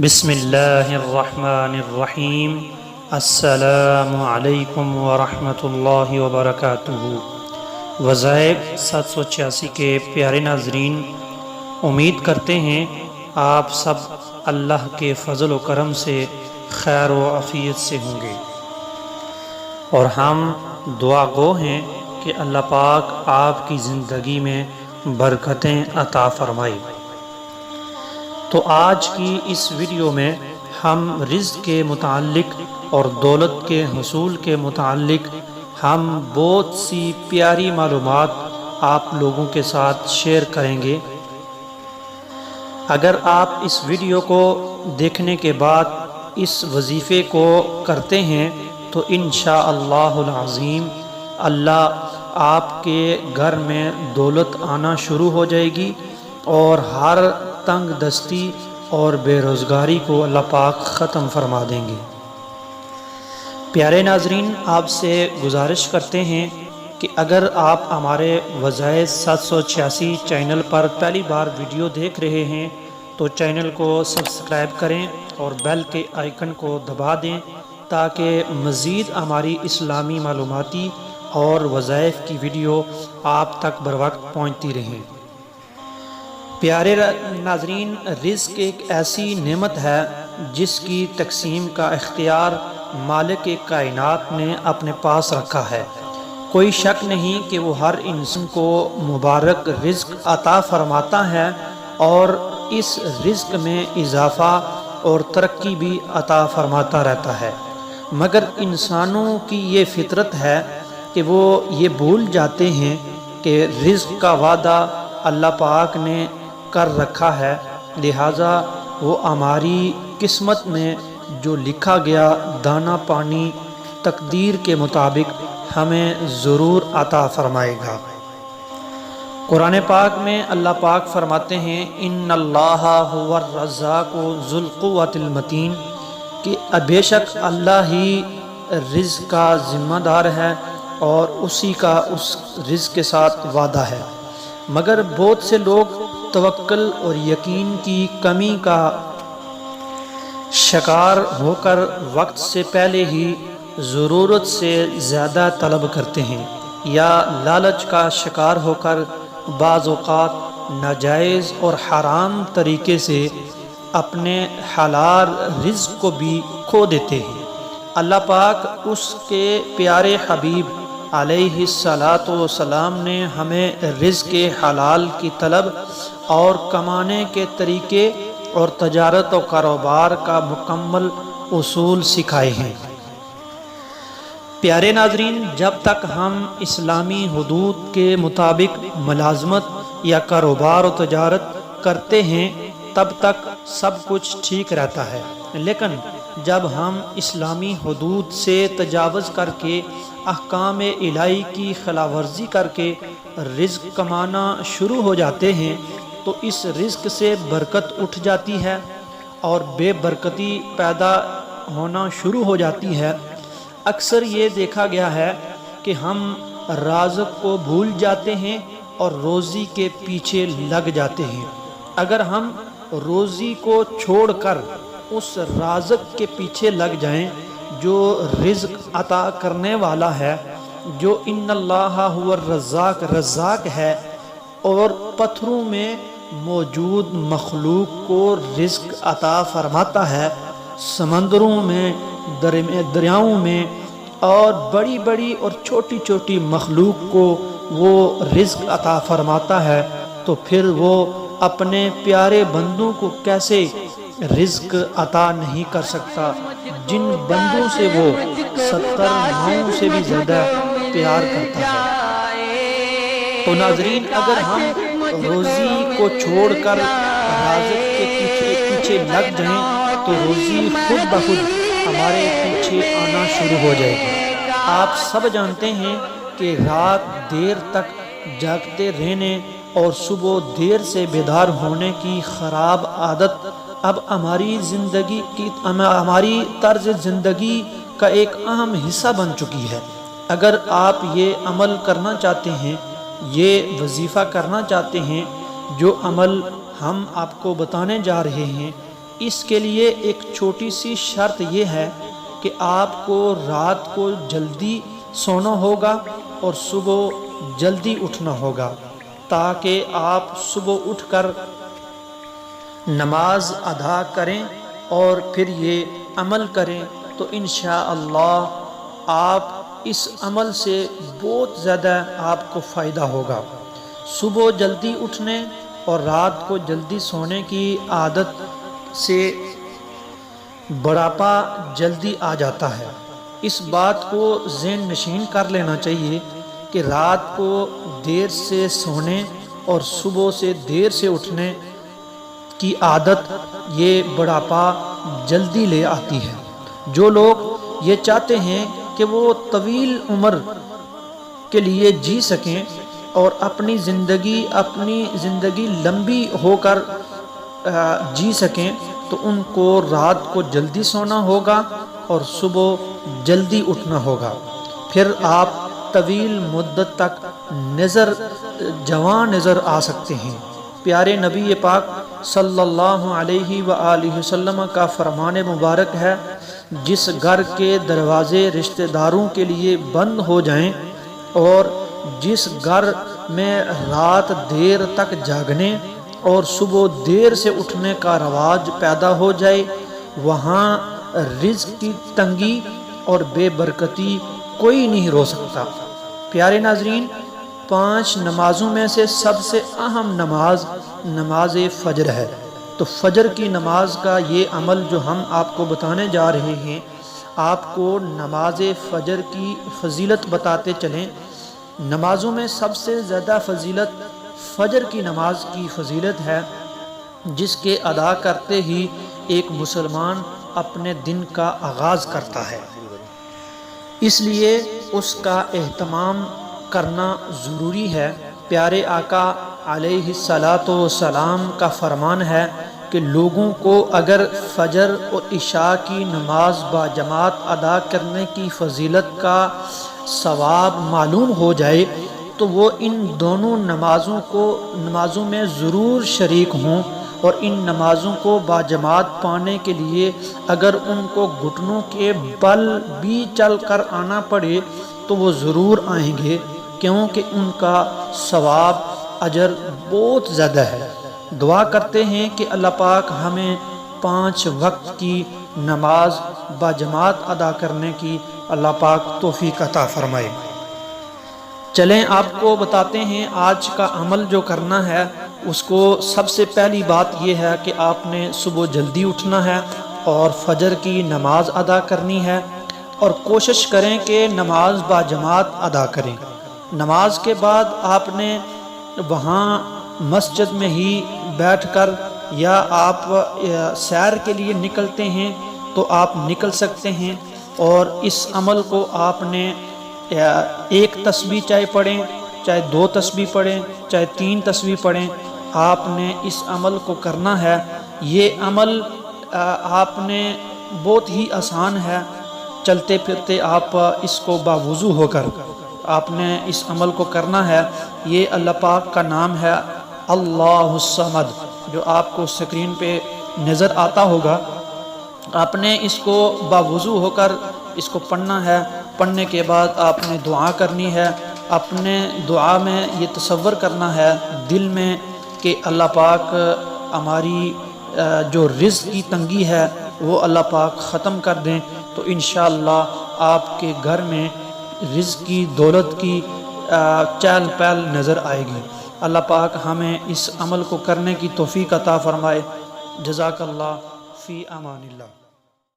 بسم اللہ الرحمن الرحیم۔ السلام علیکم ورحمۃ اللہ وبرکاتہ۔ وظائف 786 کے پیارے ناظرین، امید کرتے ہیں آپ سب اللہ کے فضل و کرم سے خیر و عافیت سے ہوں گے، اور ہم دعا گو ہیں کہ اللہ پاک آپ کی زندگی میں برکتیں عطا فرمائے۔ تو آج کی اس ویڈیو میں ہم رزق کے متعلق اور دولت کے حصول کے متعلق ہم بہت سی پیاری معلومات آپ لوگوں کے ساتھ شیئر کریں گے۔ اگر آپ اس ویڈیو کو دیکھنے کے بعد اس وظیفے کو کرتے ہیں تو انشاءاللہ العظیم اللہ آپ کے گھر میں دولت آنا شروع ہو جائے گی، اور ہر تنگ دستی اور بے روزگاری کو اللہ پاک ختم فرما دیں گے۔ پیارے ناظرین، آپ سے گزارش کرتے ہیں کہ اگر آپ ہمارے وظائف 786 چینل پر پہلی بار ویڈیو دیکھ رہے ہیں تو چینل کو سبسکرائب کریں اور بیل کے آئیکن کو دبا دیں تاکہ مزید ہماری اسلامی معلوماتی اور وظائف کی ویڈیو آپ تک بروقت پہنچتی رہیں۔ پیارے ناظرین، رزق ایک ایسی نعمت ہے جس کی تقسیم کا اختیار مالک کائنات نے اپنے پاس رکھا ہے۔ کوئی شک نہیں کہ وہ ہر انسان کو مبارک رزق عطا فرماتا ہے، اور اس رزق میں اضافہ اور ترقی بھی عطا فرماتا رہتا ہے، مگر انسانوں کی یہ فطرت ہے کہ وہ یہ بھول جاتے ہیں کہ رزق کا وعدہ اللہ پاک نے کر رکھا ہے، لہٰذا وہ ہماری قسمت میں جو لکھا گیا دانہ پانی تقدیر کے مطابق ہمیں ضرور عطا فرمائے گا۔ قرآن پاک میں اللہ پاک فرماتے ہیں ان اللہ هو الرزاق ذو القوۃ المتین، کہ بے شک اللہ ہی رزق کا ذمہ دار ہے اور اسی کا اس رزق کے ساتھ وعدہ ہے، مگر بہت سے لوگ توکل اور یقین کی کمی کا شکار ہو کر وقت سے پہلے ہی ضرورت سے زیادہ طلب کرتے ہیں، یا لالچ کا شکار ہو کر بعض اوقات ناجائز اور حرام طریقے سے اپنے حلال رزق کو بھی کھو دیتے ہیں۔ اللہ پاک اس کے پیارے حبیب علیہ الصلاۃ والسلام نے ہمیں رزق حلال کی طلب اور کمانے کے طریقے اور تجارت و کاروبار کا مکمل اصول سکھائے ہیں۔ پیارے ناظرین، جب تک ہم اسلامی حدود کے مطابق ملازمت یا کاروبار و تجارت کرتے ہیں تب تک سب کچھ ٹھیک رہتا ہے، لیکن جب ہم اسلامی حدود سے تجاوز کر کے احکام الہی کی خلاف ورزی کر کے رزق کمانا شروع ہو جاتے ہیں تو اس رزق سے برکت اٹھ جاتی ہے اور بے برکتی پیدا ہونا شروع ہو جاتی ہے۔ اکثر یہ دیکھا گیا ہے کہ ہم رازق کو بھول جاتے ہیں اور روزی کے پیچھے لگ جاتے ہیں۔ اگر ہم روزی کو چھوڑ کر اس رازق کے پیچھے لگ جائیں جو رزق عطا کرنے والا ہے، جو ان اللہ هو الرزاق رزاق ہے، اور پتھروں میں موجود مخلوق کو رزق عطا فرماتا ہے، سمندروں میں، دریاؤں میں اور بڑی بڑی اور چھوٹی چھوٹی مخلوق کو وہ رزق عطا فرماتا ہے، تو پھر وہ اپنے پیارے بندوں کو کیسے رزق عطا نہیں کر سکتا جن بندوں سے وہ 70 ماؤں سے بھی زیادہ پیار کرتا ہے۔ تو ناظرین، اگر ہم روزی کو چھوڑ کر رازق کے پیچھے لگ جائیں تو روزی خود بخود ہمارے پیچھے آنا شروع ہو جائے گی۔ آپ سب جانتے ہیں کہ رات دیر تک جاگتے رہنے اور صبح دیر سے بیدار ہونے کی خراب عادت اب ہماری طرز زندگی کا ایک اہم حصہ بن چکی ہے۔ اگر آپ یہ عمل کرنا چاہتے ہیں، یہ وظیفہ کرنا چاہتے ہیں جو عمل ہم آپ کو بتانے جا رہے ہیں، اس کے لیے ایک چھوٹی سی شرط یہ ہے کہ آپ کو رات کو جلدی سونا ہوگا اور صبح جلدی اٹھنا ہوگا، تاکہ آپ صبح اٹھ کر نماز ادا کریں اور پھر یہ عمل کریں تو انشاءاللہ آپ اس عمل سے بہت زیادہ آپ کو فائدہ ہوگا۔ صبح جلدی اٹھنے اور رات کو جلدی سونے کی عادت سے بڑھاپا جلدی آ جاتا ہے۔ اس بات کو ذہن نشین کر لینا چاہیے کہ رات کو دیر سے سونے اور صبح سے دیر سے اٹھنے کی عادت یہ بڑھاپا جلدی لے آتی ہے۔ جو لوگ یہ چاہتے ہیں کہ وہ طویل عمر کے لیے جی سکیں اور اپنی زندگی لمبی ہو کر جی سکیں تو ان کو رات کو جلدی سونا ہوگا اور صبح جلدی اٹھنا ہوگا، پھر آپ طویل مدت تک جوان نظر آ سکتے ہیں۔ پیارے نبی پاک صلی اللہ علیہ وآلہ وسلم کا فرمان مبارک ہے، جس گھر کے دروازے رشتہ داروں کے لیے بند ہو جائیں اور جس گھر میں رات دیر تک جاگنے اور صبح دیر سے اٹھنے کا رواج پیدا ہو جائے، وہاں رزق کی تنگی اور بے برکتی کوئی نہیں رو سکتا۔ پیارے ناظرین، 5 نمازوں میں سے سب سے اہم نماز فجر ہے، تو فجر کی نماز کا یہ عمل جو ہم آپ کو بتانے جا رہے ہیں، آپ کو نماز فجر کی فضیلت بتاتے چلیں۔ نمازوں میں سب سے زیادہ فضیلت فجر کی نماز کی فضیلت ہے، جس کے ادا کرتے ہی ایک مسلمان اپنے دن کا آغاز کرتا ہے، اس لیے اس کا اہتمام کرنا ضروری ہے۔ پیارے آقا علیہ السلام کا فرمان ہے کہ لوگوں کو اگر فجر اور عشاء کی نماز باجماعت ادا کرنے کی فضیلت کا ثواب معلوم ہو جائے تو وہ ان دونوں نمازوں میں ضرور شریک ہوں، اور ان نمازوں کو باجماعت پانے کے لیے اگر ان کو گھٹنوں کے بل بھی چل کر آنا پڑے تو وہ ضرور آئیں گے، کیونکہ ان کا ثواب اجر بہت زیادہ ہے۔ دعا کرتے ہیں کہ اللہ پاک ہمیں 5 وقت کی نماز باجماعت ادا کرنے کی اللہ پاک توفیق عطا فرمائے۔ چلیں آپ کو بتاتے ہیں آج کا عمل جو کرنا ہے، اس کو سب سے پہلی بات یہ ہے کہ آپ نے صبح جلدی اٹھنا ہے اور فجر کی نماز ادا کرنی ہے، اور کوشش کریں کہ نماز باجماعت ادا کریں۔ نماز کے بعد آپ نے وہاں مسجد میں ہی بیٹھ کر، یا آپ سیر کے لیے نکلتے ہیں تو آپ نکل سکتے ہیں، اور اس عمل کو آپ نے 1 تسبیح چاہے پڑھیں، چاہے 2 تسبیح پڑھیں، چاہے 3 تسبیح پڑھیں، آپ نے اس عمل کو کرنا ہے۔ یہ عمل آپ نے بہت ہی آسان ہے، چلتے پھرتے آپ اس کو باوضو ہو کر آپ نے اس عمل کو کرنا ہے۔ یہ اللہ پاک کا نام ہے اللہ الصمد، جو آپ کو سکرین پہ نظر آتا ہوگا۔ آپ نے اس کو باوضو ہو کر اس کو پڑھنا ہے۔ پڑھنے کے بعد آپ نے دعا کرنی ہے۔ اپنے دعا میں یہ تصور کرنا ہے دل میں کہ اللہ پاک ہماری جو رزق کی تنگی ہے وہ اللہ پاک ختم کر دیں، تو انشاءاللہ آپ کے گھر میں رزق کی، دولت کی چہل پہل نظر آئے گی۔ اللہ پاک ہمیں اس عمل کو کرنے کی توفیق عطا فرمائے۔ جزاک اللہ، فی امان اللہ۔